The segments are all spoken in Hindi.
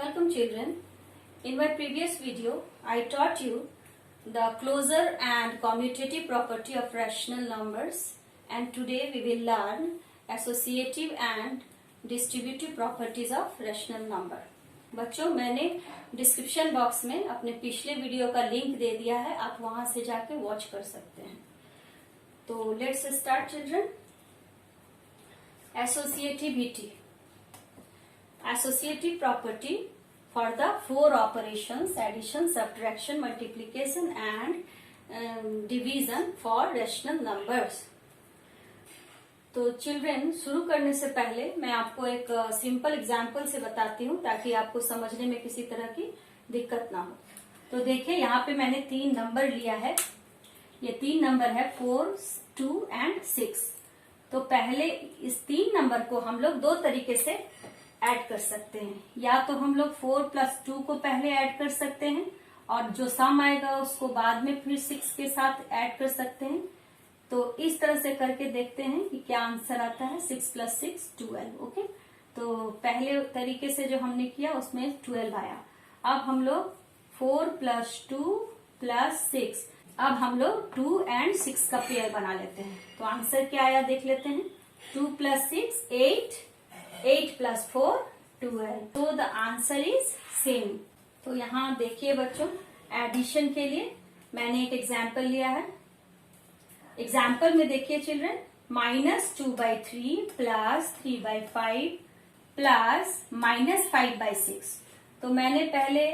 Welcome children. In my previous video, I taught you the closure and commutative property of rational numbers, and today we will learn associative and distributive properties of rational number. बच्चों, मैंने डिस्क्रिप्शन बॉक्स में अपने पिछले वीडियो का लिंक दे दिया है, आप वहां से जाके वॉच कर सकते हैं. तो let's start children. Associative property for the four operations: addition, subtraction, multiplication and division for rational numbers. तो चिल्ड्रन, शुरू करने से पहले मैं आपको एक सिंपल एग्जाम्पल से बताती हूँ ताकि आपको समझने में किसी तरह की दिक्कत ना हो. तो देखिए, यहाँ पे मैंने 3 नंबर लिया है. ये 3 नंबर है 4, 2 एंड 6. तो पहले इस 3 नंबर को हम लोग 2 तरीके से ऐड कर सकते हैं. या तो हम लोग 4 + 2 को पहले ऐड कर सकते हैं और जो सम आएगा उसको बाद में फिर 6 के साथ ऐड कर सकते हैं. तो इस तरह से करके देखते हैं कि क्या आंसर आता है. 6 + 6 12. ओके, तो पहले तरीके से जो हमने किया उसमें 12 आया. अब हम लोग 4 + 2 + 6. अब हम लोग 2 और 6 का पेयर बना लेते हैं. तो आंसर क्या आया देख लेते हैं. 2 + 6 8, 8 + 4 12. तो द आंसर इज सेम. तो यहाँ देखिए बच्चों, एडिशन के लिए मैंने एक एग्जाम्पल लिया है. एग्जाम्पल में देखिए चिल्ड्रन, -2/3 + 3/5 प्लस -5/6. तो मैंने पहले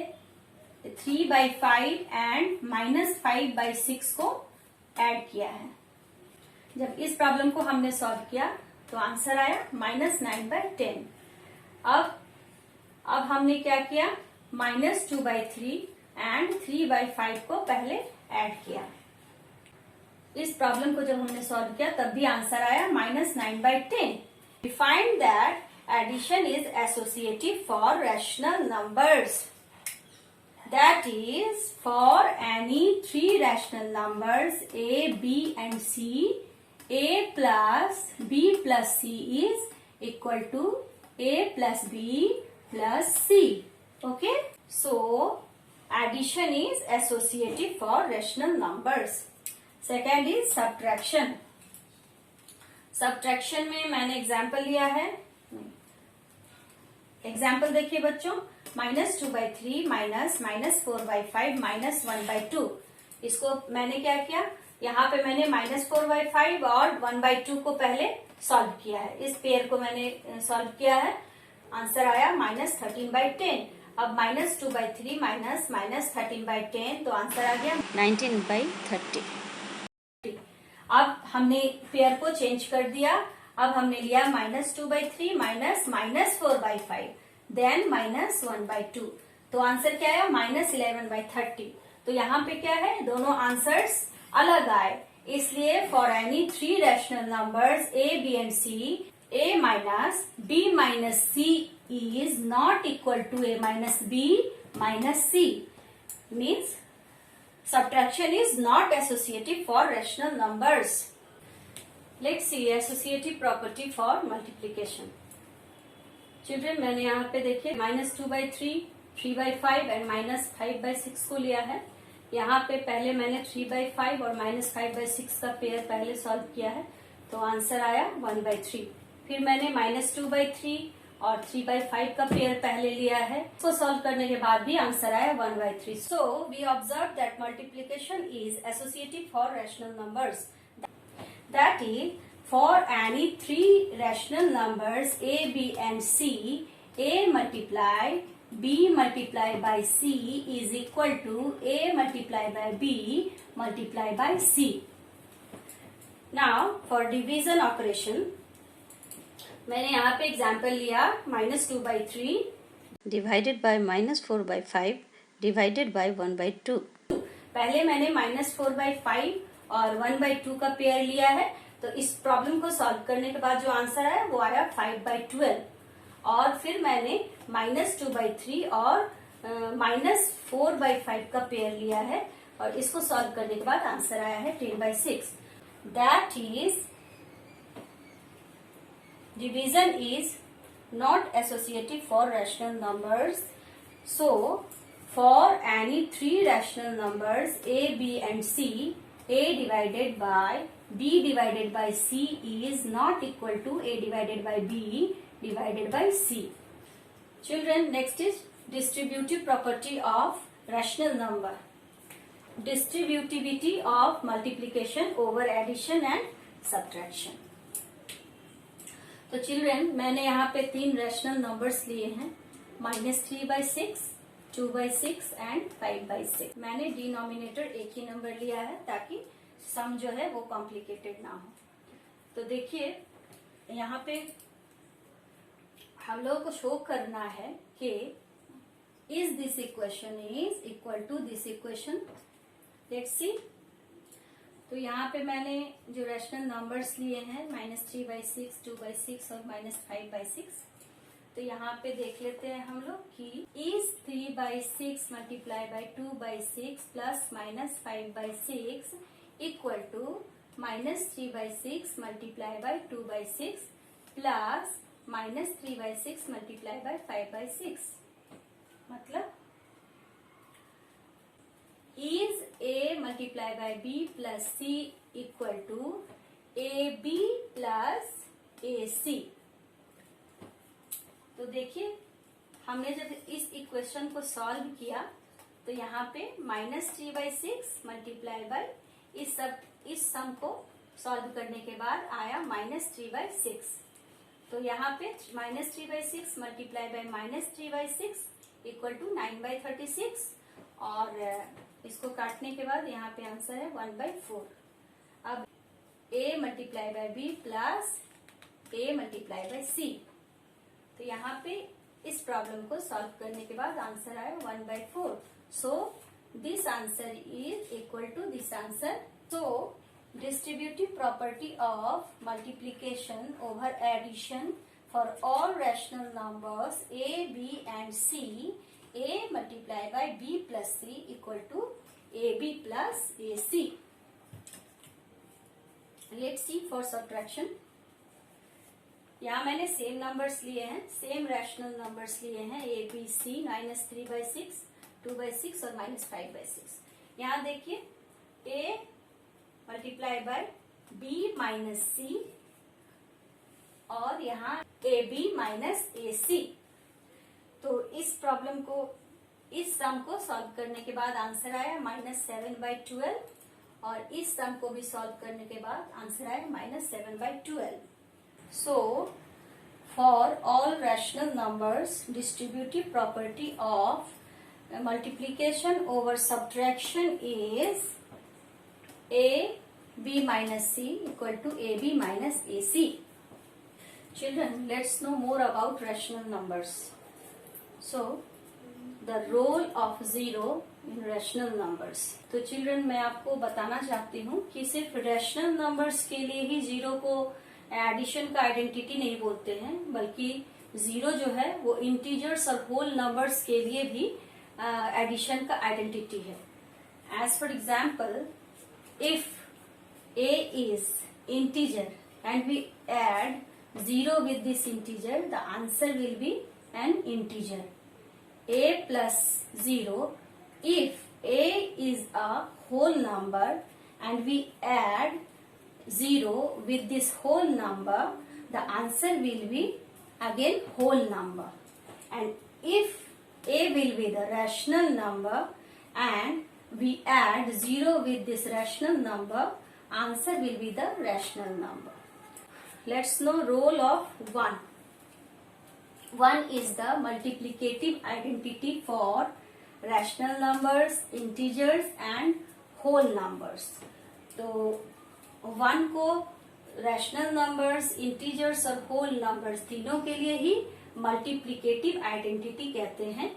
3/5 एंड -5/6 को ऐड किया है. जब इस प्रॉब्लम को हमने सॉल्व किया तो आंसर आया -9/10. अब हमने क्या किया, -2/3 एंड 3/5 को पहले ऐड किया. इस प्रॉब्लम को जब हमने सॉल्व किया तब भी आंसर आया -9/10. We find that addition is associative for rational numbers. That is, for any 3 rational numbers A, B and C, A plus B plus C is equal to A plus B plus C. Okay? So, addition is associative for rational numbers. Second is subtraction. Subtraction में मैंने एग्जाम्पल लिया है. एग्जाम्पल देखिए बच्चों, -2/3 -4/5 -1/2. इसको मैंने क्या किया, यहाँ पे मैंने -4/5 और 1/2 को पहले सॉल्व किया है. इस पेयर को मैंने सॉल्व किया है. आंसर आया -13/10. अब -2/3 -13/10, तो आंसर आ गया 19/30. अब हमने पेयर को चेंज कर दिया. अब हमने लिया -2/3 -4/5 देन -1/2. तो आंसर क्या आया, -11/30. तो यहाँ पे क्या है, दोनों आंसर्स अलग आए. इसलिए for any 3 rational numbers A, B and C, A minus B minus C is not equal to A minus B minus C. Means subtraction is not associative for rational numbers. Let's see associative property for multiplication. Children, मैंने यहाँ पे देखिए -2/3, 3/5 एंड -5/6 को लिया है. यहाँ पे पहले मैंने 3/5 और -5/6 का पेयर पहले सॉल्व किया है. तो आंसर आया 1/3. फिर मैंने -2/3 और 3/5 का पेयर पहले लिया है. इसको सॉल्व करने के बाद भी आंसर आया 1/3. So we observe that multiplication is associative for rational numbers. That is, for any 3 rational numbers A, B and C, A multiply B multiply by C is equal to A multiply by B multiply by C. Now for division operation, मैंने यहाँ पे एग्जाम्पल लिया -2/3 डिवाइडेड बाय -4/5 डिवाइडेड बाय 1/2. पहले मैंने -4/5 और 1/2 का पेयर लिया है. तो इस प्रॉब्लम को सॉल्व करने के बाद जो आंसर आया वो आया 5/12. और फिर मैंने -2/3 और -4/5 का पेयर लिया है और इसको सॉल्व करने के बाद आंसर आया है 10/6. That is, division is not associative for rational numbers So for any three rational numbers a, b and c, a divided by b divided by c is not equal to a divided by b divided by c. Children, next is distributive property of rational number. Distributivity of multiplication over addition and subtraction. तो चिल्ड्रन, मैंने यहाँ पे तीन रैशनल नंबर्स लिए हैं, -3/6, 2/6 एंड 5/6. मैंने डिनोमिनेटर एक ही नंबर लिया है ताकि सम जो है वो कॉम्प्लिकेटेड ना हो. तो देखिए यहाँ पे हम लोगों को शो करना है कि is this equation is equal to this equation. Let's see. तो यहाँ पे मैंने जो रैशनल नंबर्स लिए हैं -3/6, 2/6 और -5/6. तो यहाँ पे देख लेते हैं हम लोग कि is 3/6 multiply by 2/6 plus -5/6 equal to -3/6 multiply by 2/6 plus -3/6 multiply by 5/6. मतलब is a multiply by b plus c equal to ab plus ac. तो देखिए हमने जब इस इक्वेशन को सॉल्व किया तो यहाँ पे -3/6 मल्टीप्लाई बाय इस सम को सॉल्व करने के बाद आया -3/6. तो यहाँ पे -3/6 मल्टीप्लाई बाय -3/6 इक्वल टू 9/36 और इसको काटने के बाद यहाँ पे आंसर है 1/4. अब a multiply by b plus a multiply bye c. तो यहाँ पे इस प्रॉब्लम को सॉल्व करने के बाद आंसर आया 1/4. So this answer is equal to this answer. So distributive property of multiplication over addition for all rational numbers a, b and c, a multiplied by b plus c equal to ab plus ac. Let's see for subtraction. यहाँ मैंने सेम नंबर्स लिए हैं, सेम रैशनल नंबर्स लिए हैं a, b, c, -3/6, 2/6 और -5/6. यहाँ देखिए a multiply by b minus c और यहाँ ab माइनस ac. तो इस प्रॉब्लम को, इस सम को सॉल्व करने के बाद आंसर आया -7/12 और इस सम को भी सॉल्व करने के बाद आंसर आया -7/12. So for all rational numbers distributive property of multiplication over subtraction is ab minus c equal to ab minus ac. Children, let's know more about rational numbers. So the role of zero in rational numbers. तो चिल्ड्रन, मैं आपको बताना चाहती हूँ कि सिर्फ रैशनल नंबर्स के लिए ही जीरो को एडिशन का आइडेंटिटी नहीं बोलते हैं, बल्कि जीरो जो है वो इंटीजर्स और होल नंबर्स के लिए भी एडिशन का आइडेंटिटी है. As for example, if a is integer and we add 0 with this integer, the answer will be an integer. A plus 0. If a is a whole number and we add 0 with this whole number, the answer will be again whole number. And if a will be the rational number and we add 0 with this rational number, answer will be the rational number. Let's know role of 1. 1 is the multiplicative identity for rational numbers, integers and whole numbers. तो 1 को rational numbers, integers और whole numbers तीनों के लिए ही multiplicative identity कहते हैं,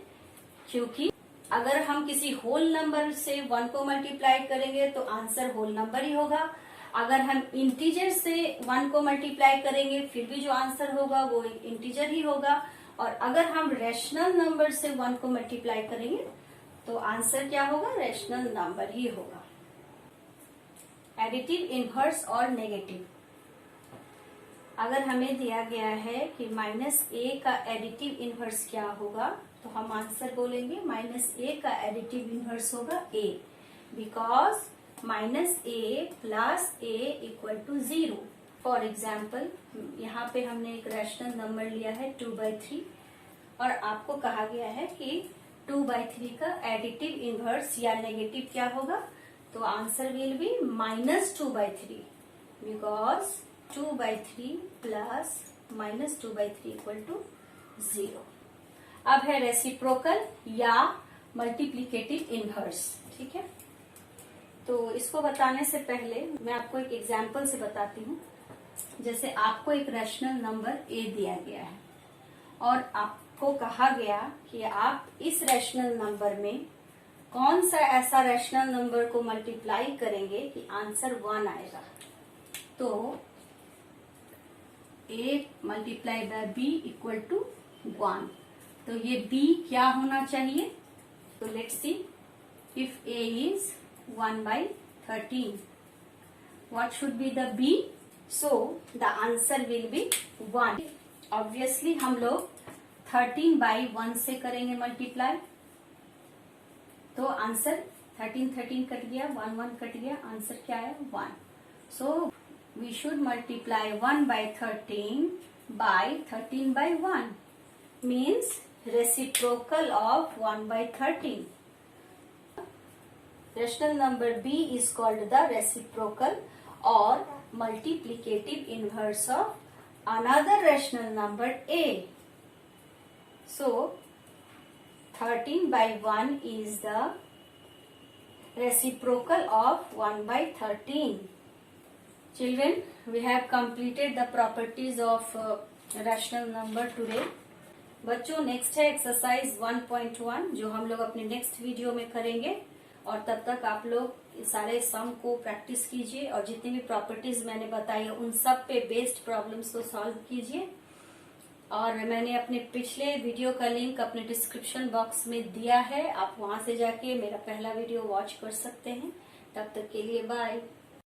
क्योंकि अगर हम किसी होल नंबर से 1 को मल्टीप्लाई करेंगे तो आंसर होल नंबर ही होगा. अगर हम इंटीजर से 1 को मल्टीप्लाई करेंगे फिर भी जो आंसर होगा वो इंटीजर ही होगा. और अगर हम रैशनल नंबर से 1 को मल्टीप्लाई करेंगे तो आंसर क्या होगा? रैशनल नंबर ही होगा. एडिटिव, इनवर्स और नेगेटिव. अगर हमें दिया गया है कि माइनस ए का एडिटिव इनवर्स क्या होगा, तो हम आंसर बोलेंगे माइनस ए का एडिटिव इनवर्स होगा A, because minus A plus A equal to 0। For example यहाँ पे हमने एक रैशनल नंबर लिया है 2/3 और आपको कहा गया है कि 2/3 का एडिटिव इनवर्स या नेगेटिव क्या होगा, तो answer will be -2/3 because 2/3 plus -2/3 equal to 0। अब है रेसिप्रोकल या मल्टीप्लीकेटिव इनवर्स। ठीक है, तो इसको बताने से पहले मैं आपको एक एग्जाम्पल से बताती हूँ। जैसे आपको एक रैशनल नंबर ए दिया गया है और आपको कहा गया कि आप इस रैशनल नंबर में कौन सा ऐसा रैशनल नंबर को मल्टीप्लाई करेंगे कि आंसर 1 आएगा। तो a multiply by b equal to 1। तो ये b क्या होना चाहिए, तो let's see if a is 1/13, what should be the b? So the answer will be 1। Obviously हम लोग 13/1 से करेंगे मल्टीप्लाई, तो आंसर 13 कट गया, 1 कट गया, आंसर क्या है 1। So we should multiply 1/13 by 13/1 means reciprocal of 1/13। Rational number b is called the reciprocal or multiplicative inverse of another rational number a. So 13/1 is the reciprocal of 1/13. Children, we have completed the properties of rational number today. बच्चों, नेक्स्ट है एक्सरसाइज 1.1 जो हम लोग अपने नेक्स्ट वीडियो में करेंगे, और तब तक आप लोग सारे सम को प्रैक्टिस कीजिए और जितनी भी प्रॉपर्टीज मैंने बताई है उन सब पे बेस्ड प्रॉब्लम्स को सॉल्व कीजिए। और मैंने अपने पिछले वीडियो का लिंक अपने डिस्क्रिप्शन बॉक्स में दिया है, आप वहां से जाके मेरा पहला वीडियो वॉच कर सकते हैं। तब तक के लिए बाय।